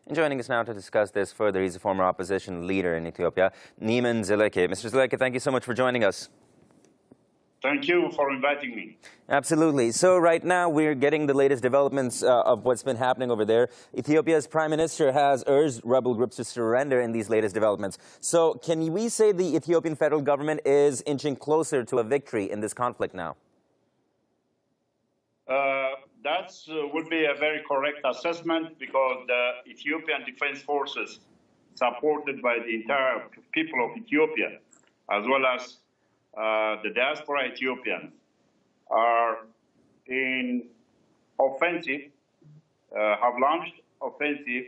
And joining us now to discuss this further, he's a former opposition leader in Ethiopia, Neeman Zeleke. Mr. Zeleke, thank you so much for joining us. Thank you for inviting me. Absolutely. So right now we're getting the latest developments of what's been happening over there. Ethiopia's prime minister has urged rebel groups to surrender in these latest developments. So can we say the Ethiopian federal government is inching closer to a victory in this conflict now? That would be a very correct assessment, because the Ethiopian Defense Forces, supported by the entire people of Ethiopia, as well as the diaspora Ethiopians, are in offensive, have launched offensive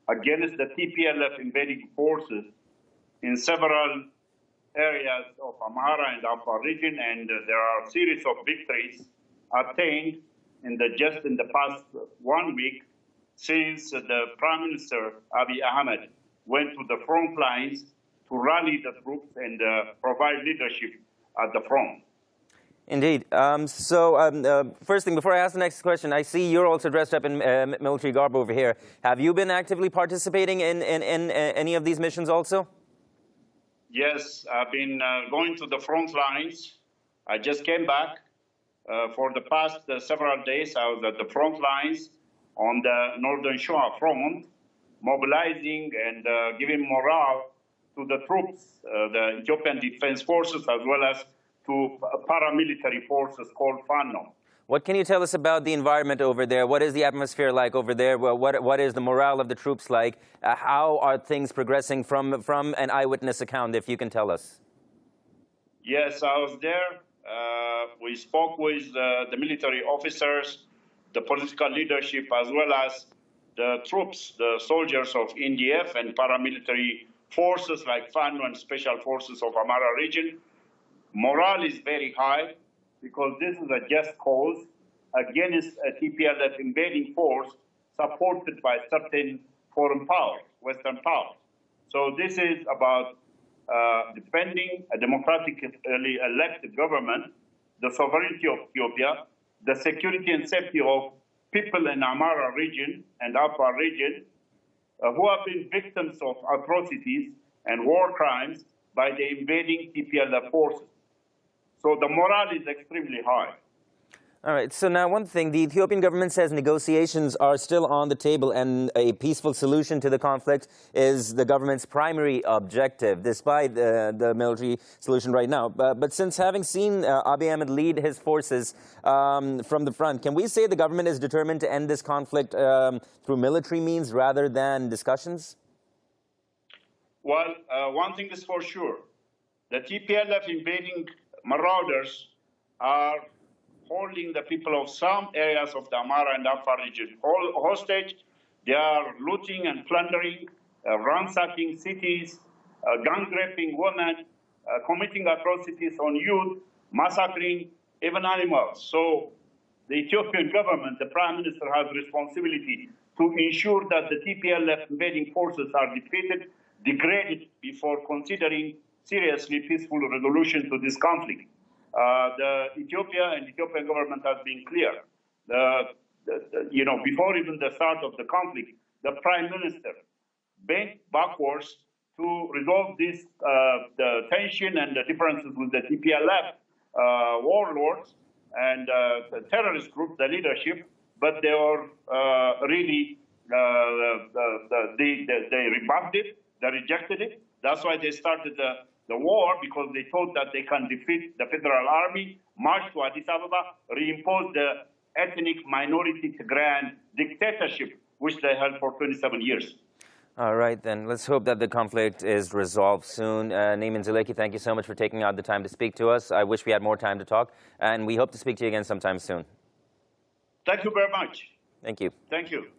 against the TPLF invading forces in several areas of Amhara and Afar region, and there are a series of victories attained just in the past 1 week, since the Prime Minister Abiy Ahmed went to the front lines to rally the troops and provide leadership at the front. Indeed. First thing, before I ask the next question, I see you're also dressed up in military garb over here. Have you been actively participating in any of these missions also? Yes, I've been going to the front lines. I just came back. For the past several days, I was at the front lines on the Northern Shoa front, mobilizing and giving morale to the troops, the Ethiopian Defense Forces, as well as to paramilitary forces called Fano. What can you tell us about the environment over there? What is the atmosphere like over there? What is the morale of the troops like? How are things progressing from an eyewitness account, if you can tell us? Yes, I was there. We spoke with the military officers, the political leadership, as well as the troops, the soldiers of NDF and paramilitary forces like FANU and Special Forces of Amhara region. Morale is very high, because this is a just cause against a TPLF invading force supported by certain foreign powers, Western powers. So this is about defending a democratically elected government, the sovereignty of Ethiopia, the security and safety of people in Amhara region and Afar region, who have been victims of atrocities and war crimes by the invading TPLF forces. So the morale is extremely high. All right. So now one thing, the Ethiopian government says negotiations are still on the table and a peaceful solution to the conflict is the government's primary objective, despite the military solution right now. But since having seen Abiy Ahmed lead his forces from the front, can we say the government is determined to end this conflict through military means rather than discussions? Well, one thing is for sure. The TPLF invading marauders are holding the people of some areas of the Amhara and Afar region hostage. They are looting and plundering, ransacking cities, gang raping women, committing atrocities on youth, massacring even animals. So the Ethiopian government, the Prime Minister, has responsibility to ensure that the TPLF invading forces are defeated, degraded, before considering seriously peaceful resolution to this conflict. The Ethiopia and Ethiopian government has been clear. Before even the start of the conflict, the Prime Minister bent backwards to resolve this the tension and the differences with the TPLF warlords and the terrorist group, the leadership, but they were really they rebuffed it, they rejected it. That's why they started the war, because they thought that they can defeat the federal army, march to Addis Ababa, reimpose the ethnic minority Tigrayan dictatorship, which they held for 27 years. All right, then. Let's hope that the conflict is resolved soon. Neeman Zeleke, thank you so much for taking out the time to speak to us. I wish we had more time to talk, and we hope to speak to you again sometime soon. Thank you very much. Thank you. Thank you.